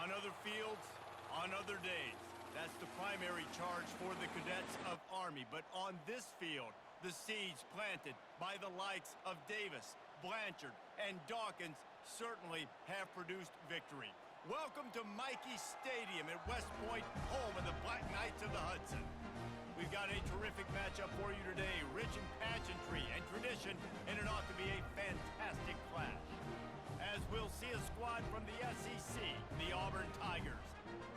On other fields, on other days. That's the primary charge for the cadets of Army. But on this field, the seeds planted by the likes of Davis, Blanchard, and Dawkins certainly have produced victory. Welcome to Michie Stadium at West Point, home of the Black Knights of the Hudson. We've got a terrific matchup for you today, rich in pageantry and tradition, and it ought to be a fantastic clash. As we'll see a squad from the SEC, the Auburn Tigers,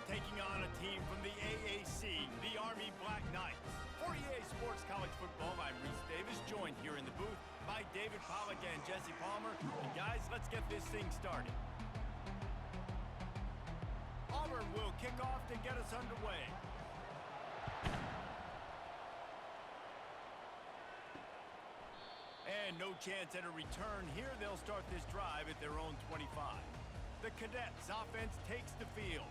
taking on a team from the AAC, the Army Black Knights. For EA Sports College Football, I'm Reese Davis, joined here in the booth by David Pollack and Jesse Palmer. And guys, let's get this thing started. Auburn will kick off to get us underway. And no chance at a return here. They'll start this drive at their own 25. The Cadets offense takes the field.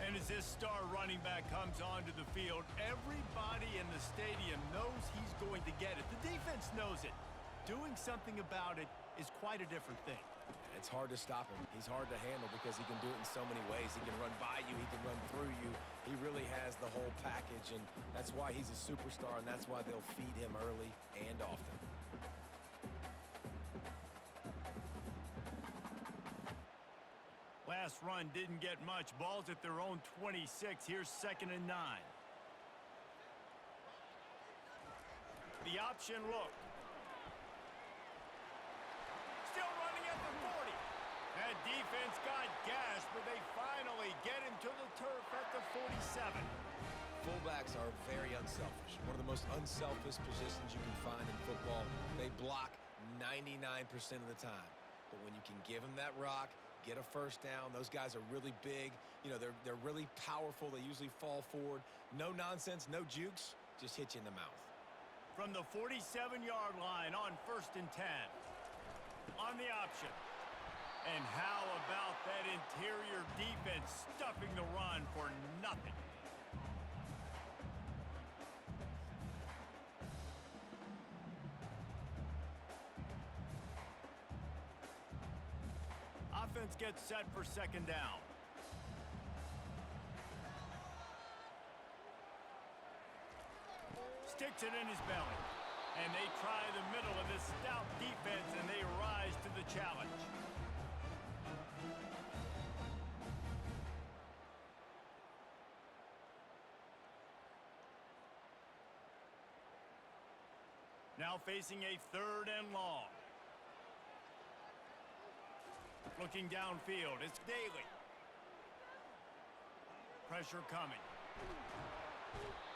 And as this star running back comes onto the field, everybody in the stadium knows he's going to get it. The defense knows it. Doing something about it is quite a different thing. It's hard to stop him. He's hard to handle because he can do it in so many ways. He can run by you. He can run through you. He really has the whole package, and that's why he's a superstar, and that's why they'll feed him early and often. Last run didn't get much. Ball's at their own 26. Here's 2nd and 9. The option look. Still running at the 40. That defense got gashed, but they finally get him to the turf at the 47. Fullbacks are very unselfish. One of the most unselfish positions you can find in football. They block 99% of the time. But when you can give them that rock, get a first down. Those guys are really big. You know, they're really powerful. They usually fall forward. No nonsense, no jukes. Just hit you in the mouth. From the 47-yard line on 1st and 10. On the option. And how about that interior defense stuffing the run for nothing? Offense gets set for 2nd down. Sticks it in his belly. And they try the middle of this stout defense, and they rise to the challenge. Now facing a 3rd and long. Looking downfield, it's Daly. Pressure coming.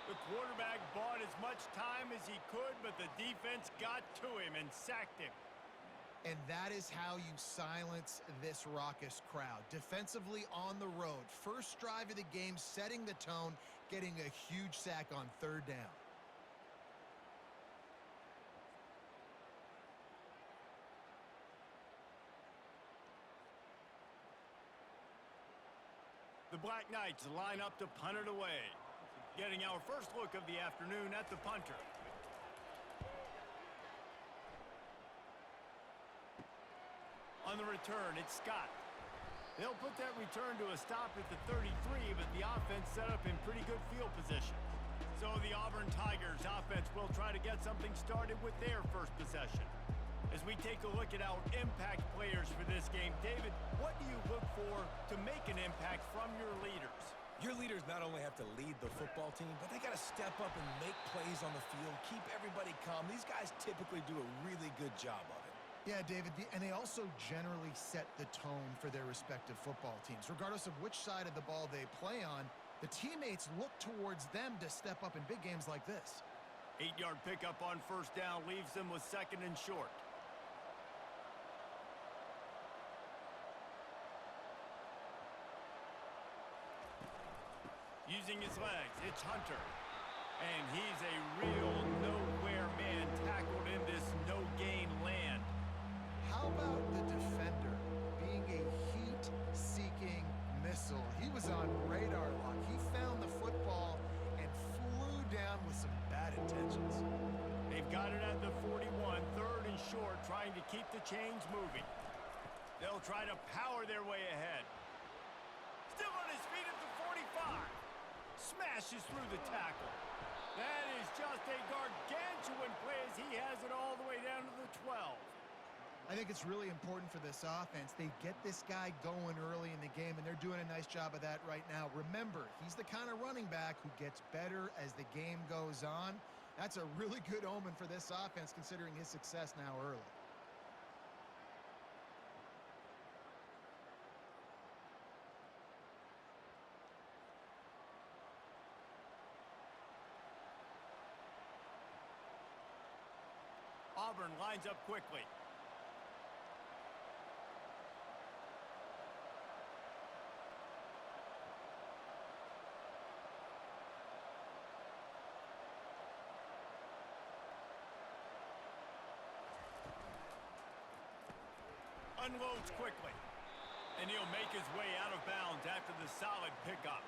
The quarterback bought as much time as he could, but the defense got to him and sacked him. And that is how you silence this raucous crowd. Defensively on the road. First drive of the game, setting the tone, getting a huge sack on 3rd down. The Black Knights line up to punt it away. Getting our first look of the afternoon at the punter. On the return, it's Scott. They'll put that return to a stop at the 33, but the offense set up in pretty good field position. So the Auburn Tigers offense will try to get something started with their first possession. As we take a look at our impact players for this game, David, what do you look for to make an impact from your leaders? Your leaders not only have to lead the football team, but they got to step up and make plays on the field, keep everybody calm. These guys typically do a really good job of it. Yeah, David, and they also generally set the tone for their respective football teams. Regardless of which side of the ball they play on, the teammates look towards them to step up in big games like this. 8-yard pickup on 1st down leaves them with 2nd and short. Using his legs, it's Hunter. And he's a real nowhere man tackled in this no-gain land. How about the defender being a heat-seeking missile? He was on radar lock. He found the football and flew down with some bad intentions. They've got it at the 41, 3rd and short, trying to keep the chains moving. They'll try to power their way ahead. smashes through the tackle. That is just a gargantuan play as he has it all the way down to the 12. I think it's really important for this offense. They get this guy going early in the game, and they're doing a nice job of that right now. Remember, he's the kind of running back who gets better as the game goes on. That's a really good omen for this offense, considering his success now early. Auburn lines up quickly. Unloads quickly. And he'll make his way out of bounds after the solid pickup.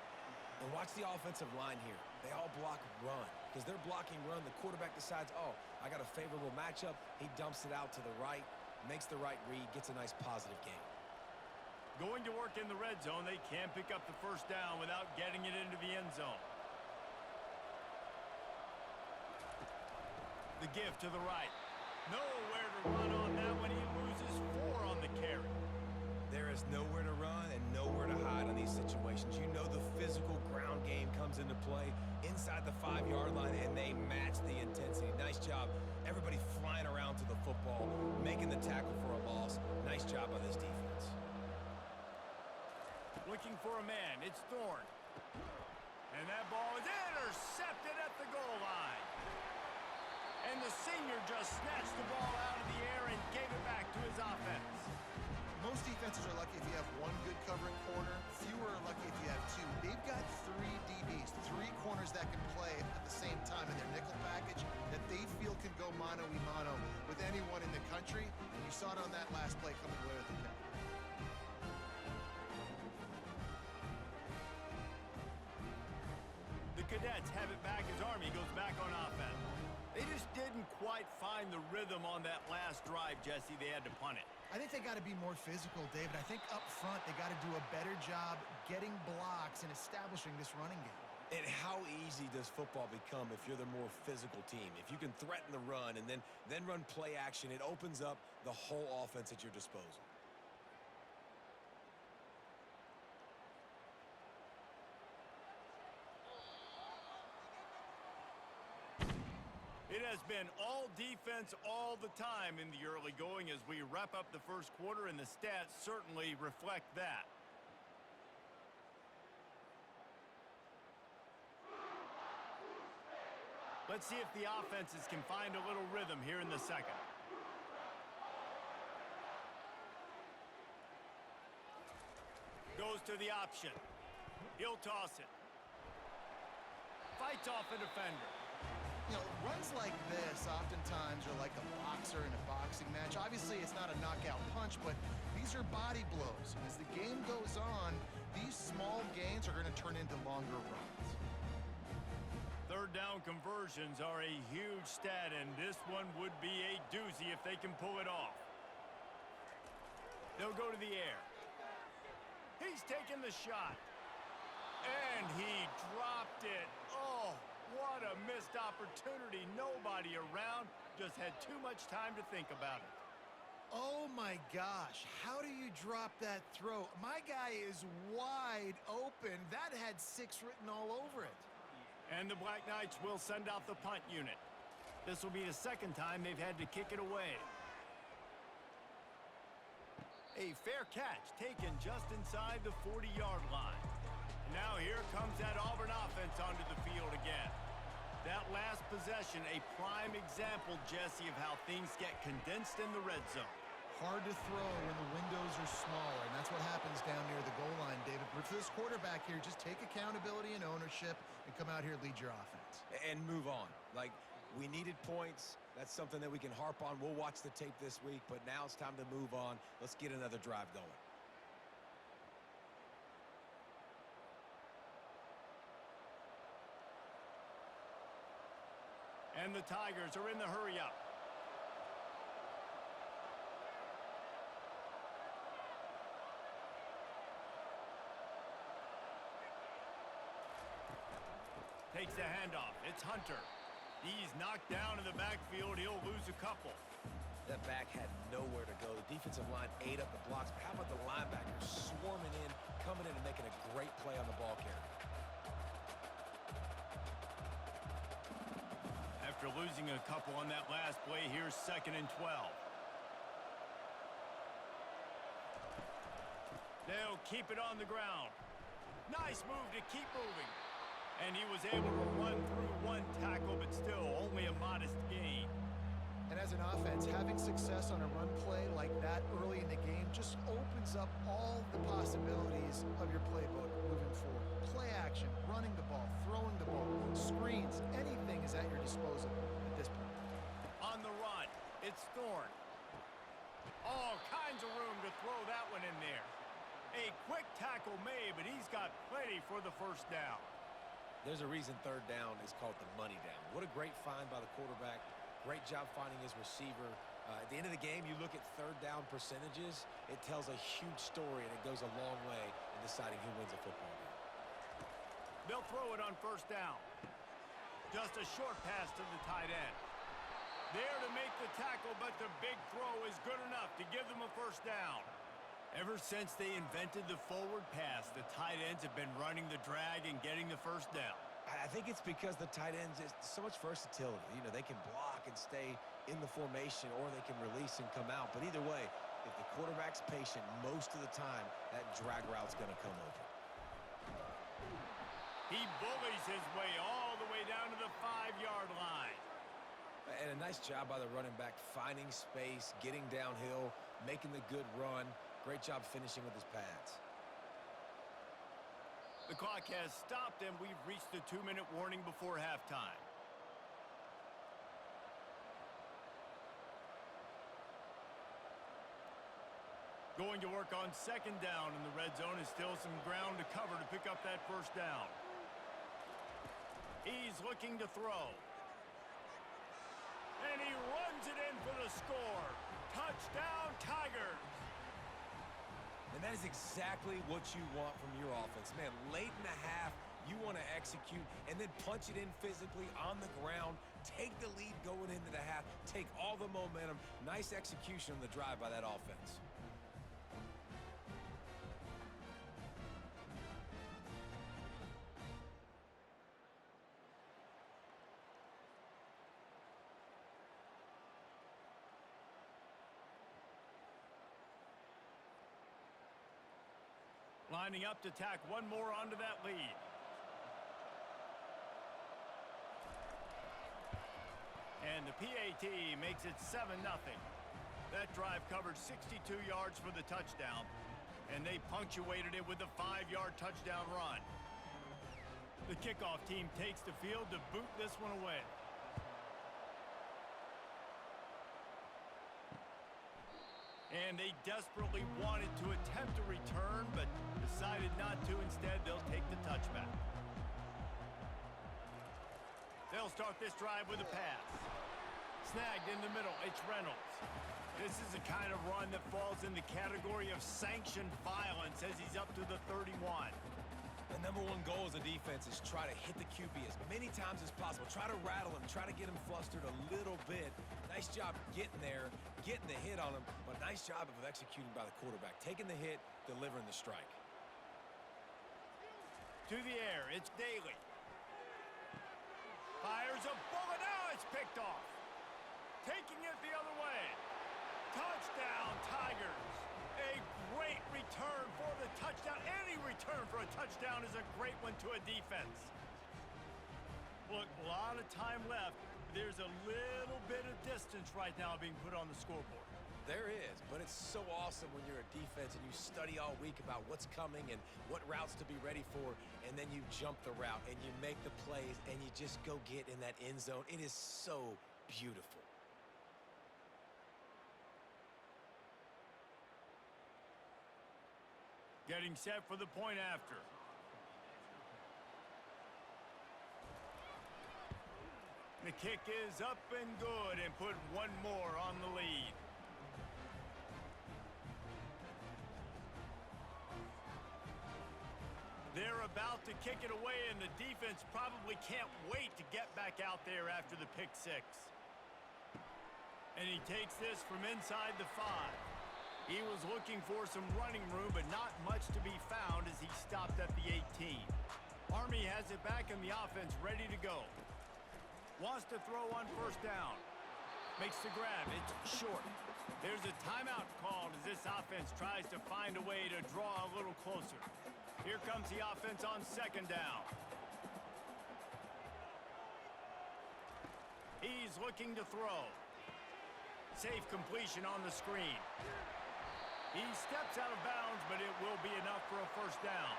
And watch the offensive line here. They all block run. Because they're blocking run, the quarterback decides, oh, I got a favorable matchup. He dumps it out to the right, makes the right read, gets a nice positive gain. Going to work in the red zone, they can pick up the first down without getting it into the end zone. The give to the right. Nowhere to run on that one. He loses 4 on the carry. There is nowhere to run and nowhere to hide on these situations. You know the physical ground game comes into play inside the 5-yard line, and they match the intensity. Nice job. Everybody flying around to the football, making the tackle for a loss. Nice job by this defense. Looking for a man. It's Thorne. And that ball is intercepted at the goal line. And the senior just snatched the ball out of the air and gave it back to his offense. Most defenses are lucky if you have one good covering corner. Fewer are lucky if you have 2. They've got 3 DBs, 3 corners that can play at the same time in their nickel package that they feel can go mano-a-mano with anyone in the country. And you saw it on that last play coming away with the pick. The Cadets have it back as Army goes back on offense. They just didn't quite find the rhythm on that last drive, Jesse. They had to punt it. I think they got to be more physical, David. I think up front they got to do a better job getting blocks and establishing this running game. And how easy does football become if you're the more physical team? If you can threaten the run and then run play action, it opens up the whole offense at your disposal. It has been all defense all the time in the early going as we wrap up the first quarter, and the stats certainly reflect that. Let's see if the offenses can find a little rhythm here in the second. Goes to the option. He'll toss it. Fights off a defender. You know, runs like this oftentimes are like a boxer in a boxing match. Obviously, it's not a knockout punch, but these are body blows. And as the game goes on, these small gains are going to turn into longer runs. Third down conversions are a huge stat, and this one would be a doozy if they can pull it off. They'll go to the air. He's taking the shot. And he dropped it. Oh, what a missed opportunity. Nobody around. Just had too much time to think about it. Oh, my gosh. How do you drop that throw? My guy is wide open. That had 6 written all over it. And the Black Knights will send out the punt unit. This will be the second time they've had to kick it away. A fair catch taken just inside the 40-yard line. And now here comes that Auburn offense onto the field again. That last possession, a prime example, Jesse, of how things get condensed in the red zone. Hard to throw when the windows are smaller, and that's what happens down near the goal line, David. But for this quarterback here, just take accountability and ownership and come out here and lead your offense. And move on. Like, we needed points. That's something that we can harp on. We'll watch the tape this week, but now it's time to move on. Let's get another drive going. And the Tigers are in the hurry-up. takes the handoff. It's Hunter. He's knocked down in the backfield. He'll lose a couple. That back had nowhere to go. The defensive line ate up the blocks. But how about the linebackers swarming in, coming in and making a great play on the ball carrier? After losing a couple on that last play, here's 2nd and 12. They'll keep it on the ground. Nice move to keep moving. And he was able to run through one tackle, but still only a modest gain. And as an offense, having success on a run play like that early in the game just opens up all the possibilities of your playbook moving forward. Play action, running the ball, throwing the ball, screens, anything is at your disposal at this point. On the run, it's Thorne. All kinds of room to throw that one in there. A quick tackle made, but he's got plenty for the first down. There's a reason 3rd down is called the money down. What a great find by the quarterback. Great job finding his receiver. At the end of the game, you look at 3rd down percentages. It tells a huge story, and it goes a long way in deciding who wins a football game. They'll throw it on 1st down. Just a short pass to the tight end. There to make the tackle, but the big throw is good enough to give them a 1st down. Ever since they invented the forward pass, the tight ends have been running the drag and getting the 1st down. I think it's because the tight ends is so much versatility. You know, they can block and stay in the formation, or they can release and come out. But either way, if the quarterback's patient most of the time, that drag route's going to come over. He bullies his way all the way down to the 5-yard line. And a nice job by the running back, finding space, getting downhill, making the good run. Great job finishing with his pads. The clock has stopped, and we've reached the 2-minute warning before halftime. Going to work on 2nd down in the red zone is still some ground to cover to pick up that 1st down. He's looking to throw. And he runs it in for the score. Touchdown, Tigers! And that is exactly what you want from your offense. Man, late in the half, you want to execute and then punch it in physically on the ground, take the lead going into the half, take all the momentum. Nice execution on the drive by that offense. Lining up to tack one more onto that lead. And the PAT makes it 7-0. That drive covered 62 yards for the touchdown, and they punctuated it with a 5-yard touchdown run. The kickoff team takes the field to boot this one away. And they desperately wanted to attempt a return, but decided not to. Instead, they'll take the touchback. They'll start this drive with a pass. Snagged in the middle, it's Reynolds. This is a kind of run that falls in the category of sanctioned violence as he's up to the 31. The number one goal as a defense is try to hit the QB as many times as possible. Try to rattle him, try to get him flustered a little bit. Nice job getting there, getting the hit on him, but nice job of executing by the quarterback. Taking the hit, delivering the strike. To the air, it's Daly. Fires a bullet, now it's picked off. Taking it the other way. Touchdown, Tigers. A great return for the touchdown. Any return for a touchdown is a great one to a defense. Look, a lot of time left. There's a little bit of distance right now being put on the scoreboard. There is, but it's so awesome when you're a defense and you study all week about what's coming and what routes to be ready for, and then you jump the route and you make the plays and you just go get in that end zone. It is so beautiful. Getting set for the point after. The kick is up and good and put one more on the lead. They're about to kick it away, and the defense probably can't wait to get back out there after the pick six. And he takes this from inside the 5. He was looking for some running room, but not much to be found as he stopped at the 18. Army has it back in the offense, ready to go. Wants to throw on first down. Makes the grab. It's short. There's a timeout called as this offense tries to find a way to draw a little closer. Here comes the offense on second down. He's looking to throw. Safe completion on the screen. He steps out of bounds, but it will be enough for a first down.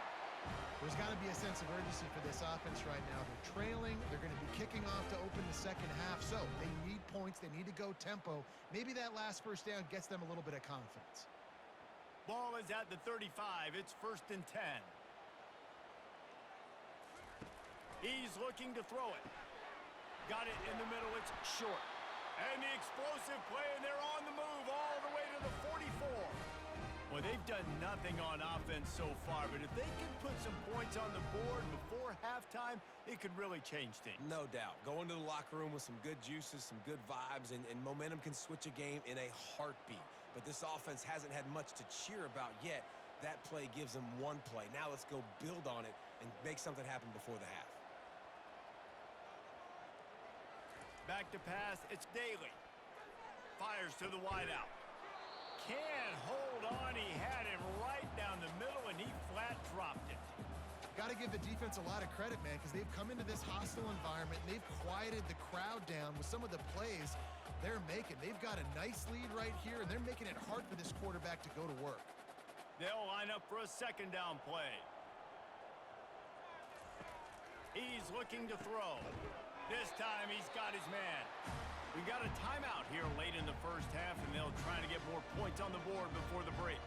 There's got to be a sense of urgency for this offense right now. They're trailing. They're going to be kicking off to open the second half, so they need points. They need to go tempo. Maybe that last first down gets them a little bit of confidence. Ball is at the 35. It's 1st and 10. He's looking to throw it. Got it in the middle. It's short. And the explosive play, and they're on the move all the way to the 44. Well, they've done nothing on offense so far, but if they can put some points on the board before halftime, it could really change things. No doubt. Go into the locker room with some good juices, some good vibes, and momentum can switch a game in a heartbeat. But this offense hasn't had much to cheer about yet. That play gives them one play. Now let's go build on it and make something happen before the half. Back to pass, it's Daly. Fires to the wideout. Can't hold on. He had him right down the middle, and he flat dropped it. Got to give the defense a lot of credit, man, because they've come into this hostile environment, and they've quieted the crowd down with some of the plays they're making. They've got a nice lead right here, and they're making it hard for this quarterback to go to work. They'll line up for a second down play. He's looking to throw. This time he's got his man. We got a timeout here late in the first half, and they'll try to get more points on the board before the break.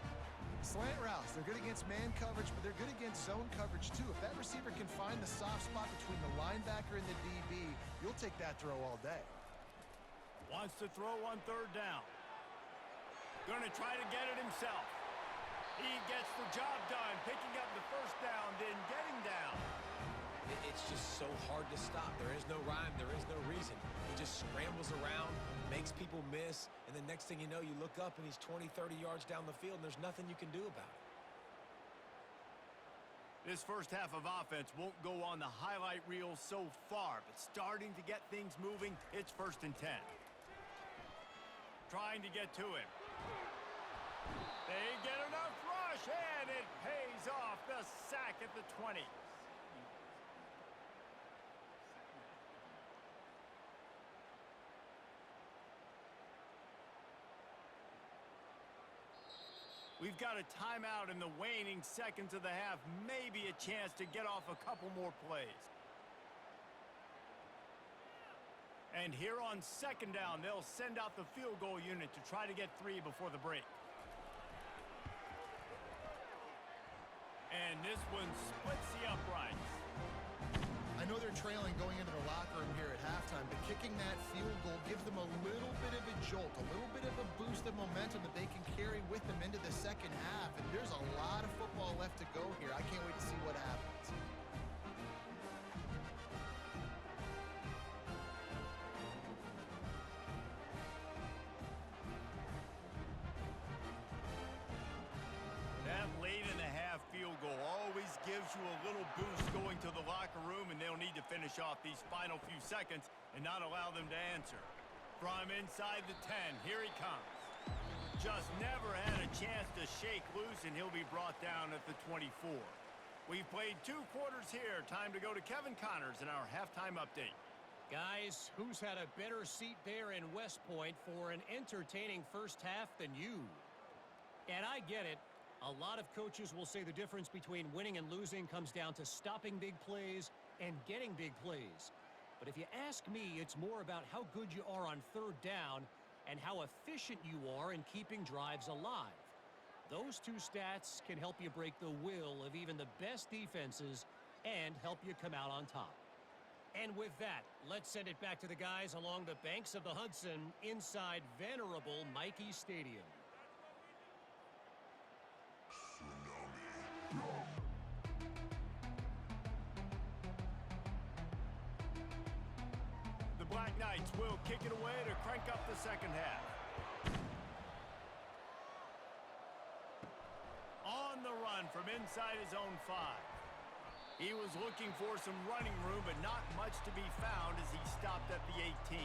Slant routes, they're good against man coverage, but they're good against zone coverage too. If that receiver can find the soft spot between the linebacker and the DB, you'll take that throw all day. Wants to throw on third down. Going to try to get it himself. He gets the job done, picking up the first down, then getting down. It's just so hard to stop. There is no rhyme. There is no reason. He just scrambles around, makes people miss, and the next thing you know, you look up and he's 20, 30 yards down the field, and there's nothing you can do about it. This first half of offense won't go on the highlight reel so far, but starting to get things moving, it's 1st and 10. Trying to get to him. They get enough rush, and it pays off. The sack at the 20. We've got a timeout in the waning seconds of the half. Maybe a chance to get off a couple more plays. And here on second down, they'll send out the field goal unit to try to get 3 before the break. And this one splits the uprights. I know they're trailing going into the locker room here at halftime, but kicking that field goal gives them a little bit of a jolt, a little bit of a boost of momentum that they can carry with them into the second half. And there's a lot of football left to go here. I can't wait to see what happens. That late in the half field goal always gives you a little boost going to the locker room, and they'll need to finish off these final few seconds and not allow them to answer. From inside the 10, here he comes. Just never had a chance to shake loose, and he'll be brought down at the 24. We've played 2 quarters here. Time to go to Kevin Connors in our halftime update. Guys, who's had a better seat there in West Point for an entertaining first half than you? And I get it. A lot of coaches will say the difference between winning and losing comes down to stopping big plays and getting big plays. But if you ask me, it's more about how good you are on third down and how efficient you are in keeping drives alive. Those 2 stats can help you break the will of even the best defenses and help you come out on top. And with that, let's send it back to the guys along the banks of the Hudson inside venerable Michie Stadium. Knights will kick it away to crank up the second half. On the run from inside his own 5. He was looking for some running room, but not much to be found as he stopped at the 18.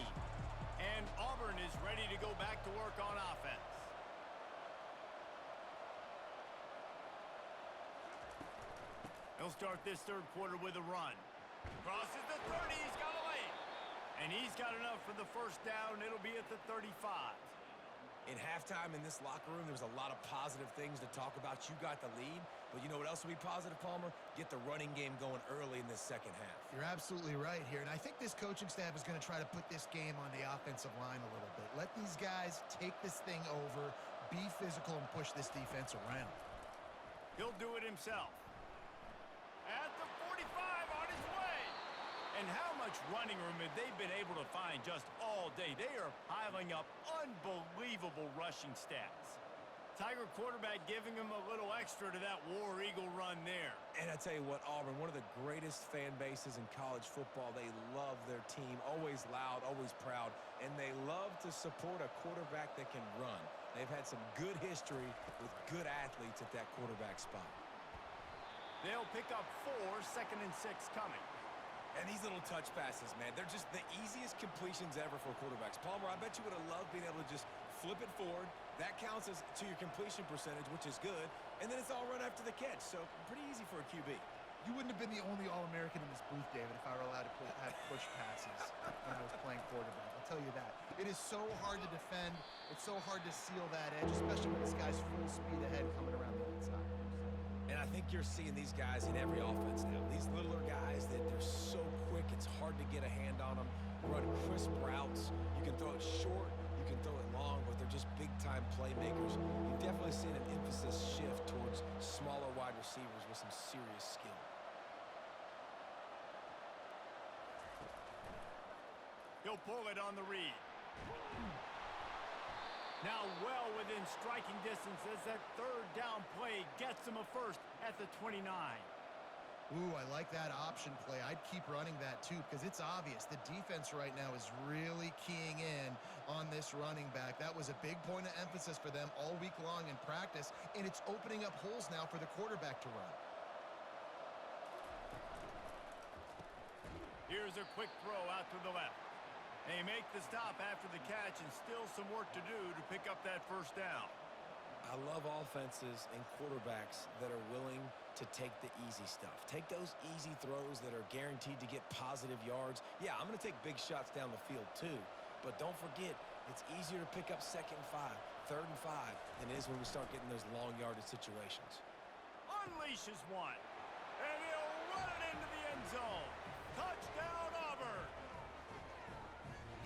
And Auburn is ready to go back to work on offense. He'll start this third quarter with a run. Crosses the 30, he's got a lane. And he's got enough for the first down. It'll be at the 35. In halftime in this locker room, there's a lot of positive things to talk about. You got the lead, but you know what else will be positive, Palmer? Get the running game going early in this second half. You're absolutely right here, and I think this coaching staff is going to try to put this game on the offensive line a little bit. Let these guys take this thing over, be physical, and push this defense around. He'll do it himself. At the 45 on his way. And how much running room have they been able to find just all day? They are piling up unbelievable rushing stats. Tiger quarterback giving him a little extra to that War Eagle run there. And I tell you what, Auburn, one of the greatest fan bases in college football. They love their team, always loud, always proud, and they love to support a quarterback that can run. They've had some good history with good athletes at that quarterback spot. They'll pick up 4, 2nd and 6 coming. And these little touch passes, man, they're just the easiest completions ever for quarterbacks. Palmer, I bet you would have loved being able to just flip it forward. That counts as to your completion percentage, which is good. And then it's all run after the catch, so pretty easy for a QB. You wouldn't have been the only All-American in this booth, David, if I were allowed to have push passes when I was playing quarterback. I'll tell you that. It is so hard to defend. It's so hard to seal that edge, especially when this guy's full speed ahead coming around the inside. And I think you're seeing these guys in every offense now. These littler guys, that they're so quick, it's hard to get a hand on them. Run crisp routes. You can throw it short, you can throw it long, but they're just big-time playmakers. You've definitely seen an emphasis shift towards smaller wide receivers with some serious skill. He'll pull it on the read. Now well within striking distance as that third down play gets him a first at the 29. Ooh, I like that option play. I'd keep running that too because it's obvious the defense right now is really keying in on this running back. That was a big point of emphasis for them all week long in practice, and it's opening up holes now for the quarterback to run. Here's a quick throw out to the left. They make the stop after the catch and still some work to do to pick up that first down. I love offenses and quarterbacks that are willing to take the easy stuff. Take those easy throws that are guaranteed to get positive yards. Yeah, I'm going to take big shots down the field too, but don't forget, it's easier to pick up 2nd and 5, 3rd and 5 than it is when we start getting those long yardage situations. Unleashes one, and he'll run it into the end zone. Touchdown, Auburn!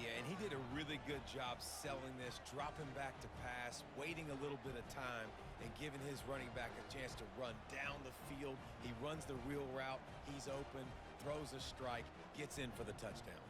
Yeah, and he did a really good job selling this, dropping back to pass, waiting a little bit of time, and giving his running back a chance to run down the field. He runs the real route. He's open, throws a strike, gets in for the touchdown.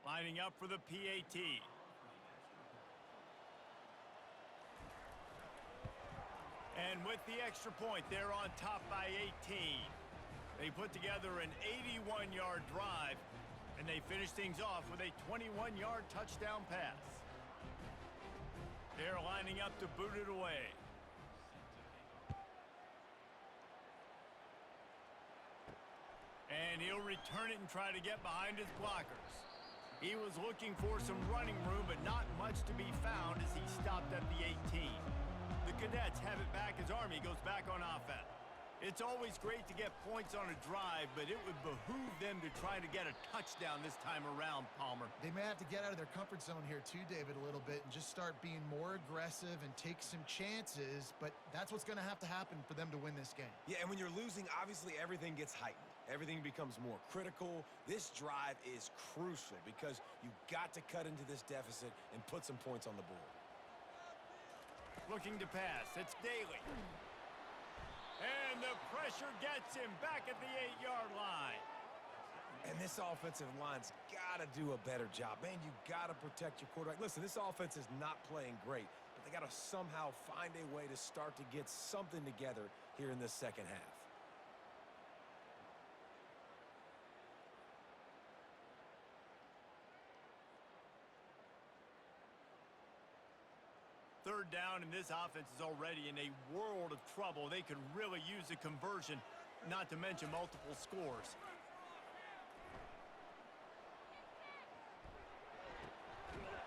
Lining up for the PAT. And with the extra point, they're on top by 18. They put together an 81-yard drive, and they finish things off with a 21-yard touchdown pass. They're lining up to boot it away. And he'll return it and try to get behind his blockers. He was looking for some running room, but not much to be found as he stopped at the 18. The Cadets have it back as Army goes back on offense. It's always great to get points on a drive, but it would behoove them to try to get a touchdown this time around, Palmer. They may have to get out of their comfort zone here too, David, a little bit and just start being more aggressive and take some chances, but that's what's going to have to happen for them to win this game. Yeah, and when you're losing, obviously everything gets heightened. Everything becomes more critical. This drive is crucial because you've got to cut into this deficit and put some points on the board. Looking to pass. It's Daly. And the pressure gets him back at the 8-yard line. And this offensive line's got to do a better job. Man, you got to protect your quarterback. Listen, this offense is not playing great, but they got to somehow find a way to start to get something together here in this second half. Third down, and this offense is already in a world of trouble. They could really use a conversion, not to mention multiple scores.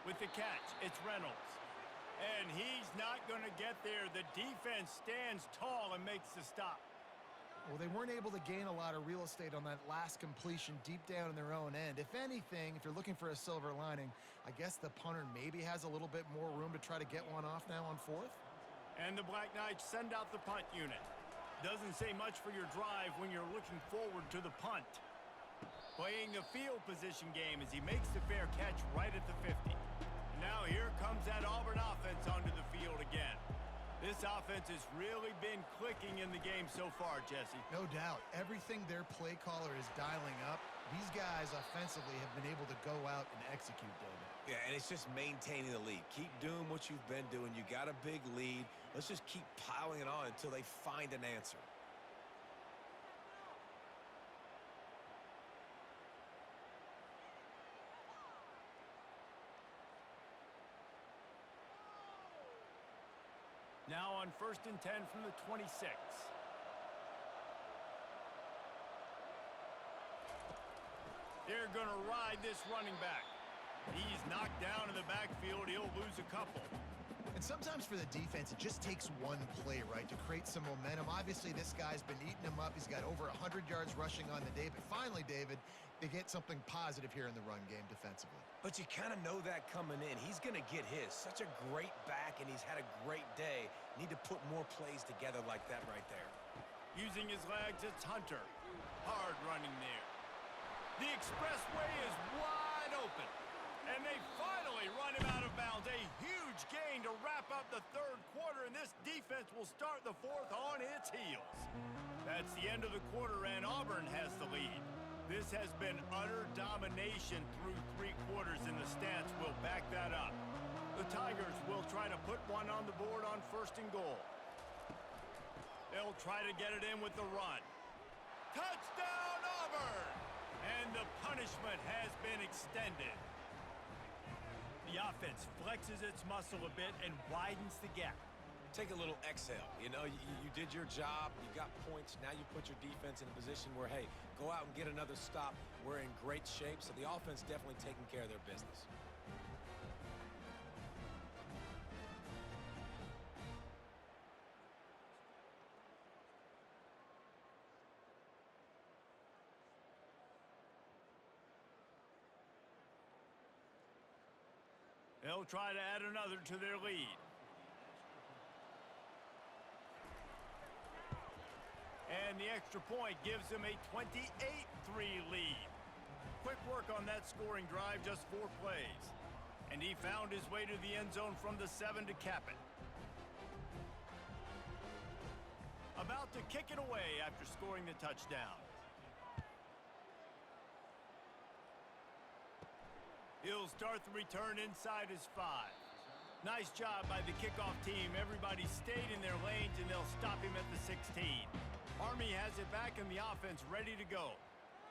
With the catch, it's Reynolds. And he's not going to get there. The defense stands tall and makes the stop. Well, they weren't able to gain a lot of real estate on that last completion deep down in their own end. If anything, if you're looking for a silver lining, I guess the punter maybe has a little bit more room to try to get one off now on fourth. And the Black Knights send out the punt unit. Doesn't say much for your drive when you're looking forward to the punt. Playing the field position game as he makes the fair catch right at the 50. Now here comes that Auburn offense onto the field again. This offense has really been clicking in the game so far, Jesse. No doubt. Everything their play caller is dialing up, these guys offensively have been able to go out and execute, David. Yeah, and it's just maintaining the lead. Keep doing what you've been doing. You got a big lead. Let's just keep piling it on until they find an answer. Now on 1st and 10 from the 26. They're going to ride this running back. He's knocked down in the backfield. He'll lose a couple. And sometimes for the defense, it just takes one play, right, to create some momentum. Obviously, this guy's been eating him up. He's got over 100 yards rushing on the day. But finally, David, they get something positive here in the run game defensively. But you kind of know that coming in. He's going to get his. Such a great back, and he's had a great day. Need to put more plays together like that right there. Using his legs, it's Hunter. Hard running there. The expressway is wide open. And they finally run him out of bounds. A huge gain to wrap up the third quarter, and this defense will start the fourth on its heels. That's the end of the quarter, and Auburn has the lead. This has been utter domination through 3 quarters, and the stats will back that up. The Tigers will try to put one on the board on 1st and goal. They'll try to get it in with the run. Touchdown, Auburn! And the punishment has been extended. The offense flexes its muscle a bit and widens the gap. Take a little exhale. You know, you did your job. You got points. Now you put your defense in a position where, hey, go out and get another stop. We're in great shape, so the offense definitely taking care of their business. They'll try to add another to their lead. And the extra point gives them a 28-3 lead. Quick work on that scoring drive, just 4 plays. And he found his way to the end zone from the 7 to cap it. About to kick it away after scoring the touchdown. He'll start the return inside his 5. Nice job by the kickoff team. Everybody stayed in their lanes, and they'll stop him at the 16. Army has it back in the offense, ready to go.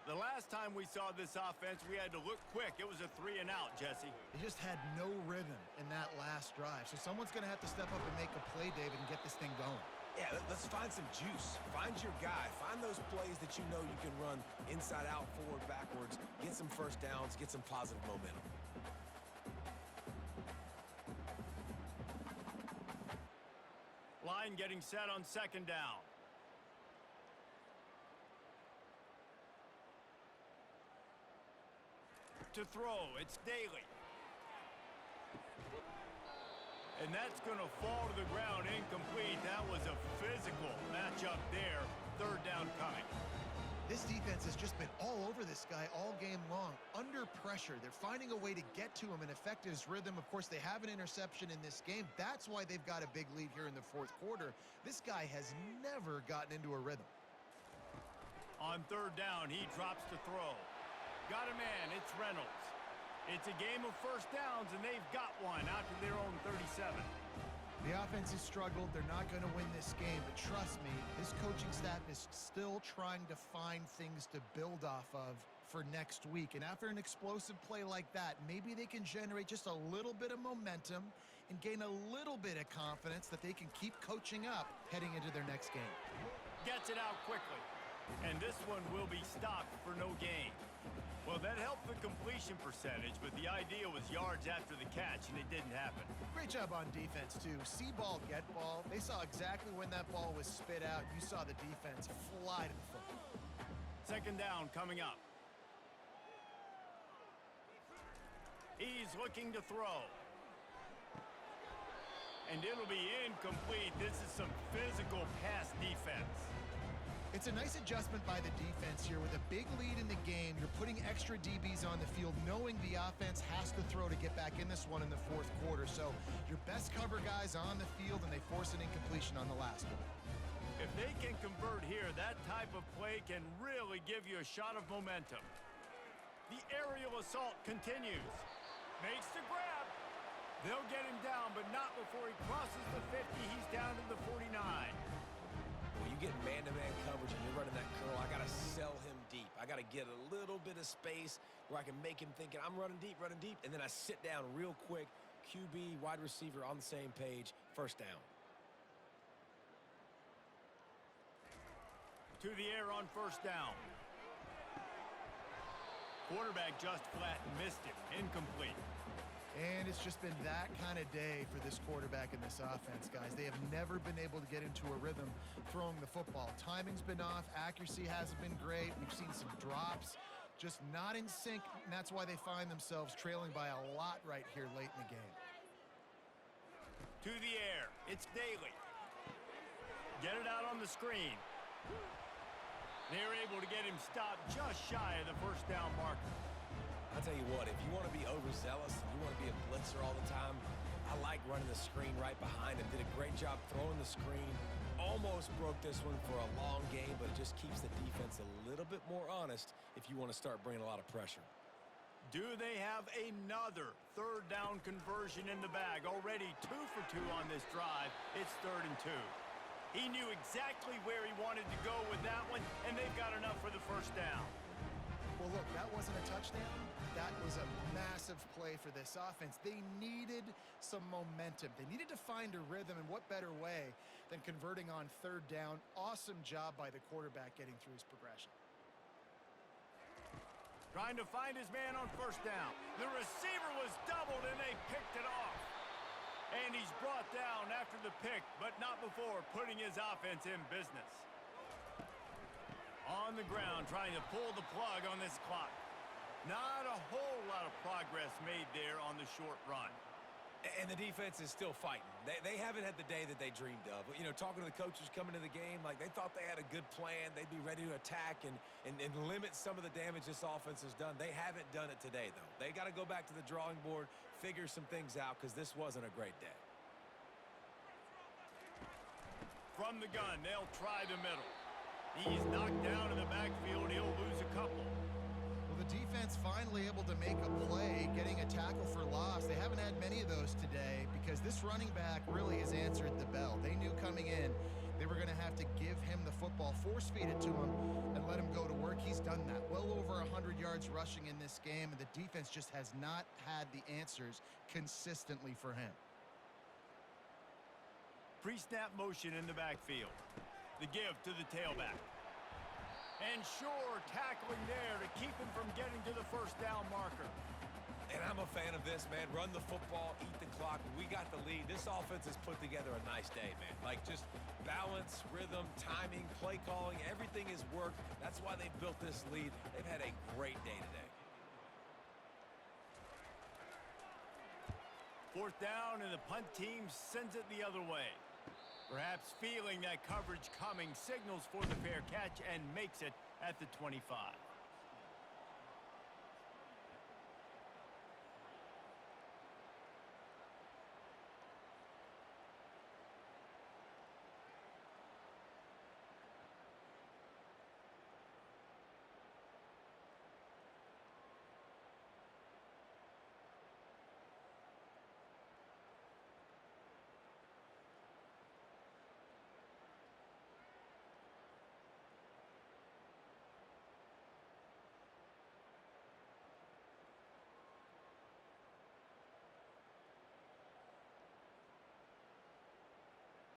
The last time we saw this offense, we had to look quick. It was a 3 and out, Jesse. They just had no rhythm in that last drive. So someone's going to have to step up and make a play, David, and get this thing going. Yeah, let's find some juice. Find your guy. Find those plays that you know you can run inside out, forward, backwards. Get some first downs. Get some positive momentum. Line getting set on 2nd down. To throw, it's Daly. And that's going to fall to the ground incomplete. That was a physical matchup there. 3rd down coming. This defense has just been all over this guy all game long. Under pressure, they're finding a way to get to him and affect his rhythm. Of course, they have an interception in this game. That's why they've got a big lead here in the 4th quarter. This guy has never gotten into a rhythm. On 3rd down, he drops to throw. Got a man. It's Reynolds. It's a game of first downs, and they've got one out to their own 37. The offense has struggled. They're not going to win this game, but trust me, this coaching staff is still trying to find things to build off of for next week. And after an explosive play like that, maybe they can generate just a little bit of momentum and gain a little bit of confidence that they can keep coaching up heading into their next game. Gets it out quickly. And this one will be stopped for no gain. Well, that helped the completion percentage, but the idea was yards after the catch, and it didn't happen. Great job on defense, too. See ball, get ball. They saw exactly when that ball was spit out. You saw the defense fly to the football. Second down coming up. He's looking to throw. And it'll be incomplete. This is some physical pass defense. It's a nice adjustment by the defense here. With a big lead in the game, you're putting extra DBs on the field, knowing the offense has to throw to get back in this one in the fourth quarter. So your best cover guys on the field, and they force an incompletion on the last one. If they can convert here, that type of play can really give you a shot of momentum. The aerial assault continues. Makes the grab. They'll get him down, but not before he crosses the 50. He's down to the 49. When you get man-to-man coverage and you're running that curl, I got to sell him deep. I got to get a little bit of space where I can make him thinking I'm running deep, and then I sit down real quick. QB, wide receiver on the same page, first down. To the air on first down. Quarterback just flat missed it. Incomplete. And it's just been that kind of day for this quarterback and this offense, guys. They have never been able to get into a rhythm throwing the football. Timing's been off. Accuracy hasn't been great. We've seen some drops. Just not in sync, and that's why they find themselves trailing by a lot right here late in the game. To the air. It's Daly. Get it out on the screen. They're able to get him stopped just shy of the first down marker. I'll tell you what, if you want to be overzealous and you want to be a blitzer all the time, I like running the screen right behind him. Did a great job throwing the screen. Almost broke this one for a long game, but it just keeps the defense a little bit more honest if you want to start bringing a lot of pressure. Do they have another third down conversion in the bag? Already 2 for 2 on this drive. It's 3rd and 2. He knew exactly where he wanted to go with that one, and they've got enough for the first down. Well, look, that wasn't a touchdown. That was a massive play for this offense. They needed some momentum. They needed to find a rhythm, and what better way than converting on third down. Awesome job by the quarterback getting through his progression. Trying to find his man on first down. The receiver was doubled, and they picked it off. And he's brought down after the pick, but not before putting his offense in business. On the ground, trying to pull the plug on this clock. Not a whole lot of progress made there on the short run. And the defense is still fighting. They haven't had the day that they dreamed of. You know, talking to the coaches coming to the game, like they thought they had a good plan. They'd be ready to attack and limit some of the damage this offense has done. They haven't done it today, though. They got to go back to the drawing board, figure some things out, because this wasn't a great day. From the gun, they'll try the middle. He's knocked down in the backfield. He'll lose a couple. Well, the defense finally able to make a play, getting a tackle for loss. They haven't had many of those today because this running back really has answered the bell. They knew coming in they were going to have to give him the football, force-feed it to him, and let him go to work. He's done that. Well over 100 yards rushing in this game, and the defense just has not had the answers consistently for him. Pre-snap motion in the backfield. The give to the tailback. And sure, tackling there to keep him from getting to the first down marker. And I'm a fan of this, man. Run the football, eat the clock. We got the lead. This offense has put together a nice day, man. Like just balance, rhythm, timing, play calling, everything has worked. That's why they've built this lead. They've had a great day today. Fourth down, and the punt team sends it the other way. Perhaps feeling that coverage coming, signals for the fair catch and makes it at the 25.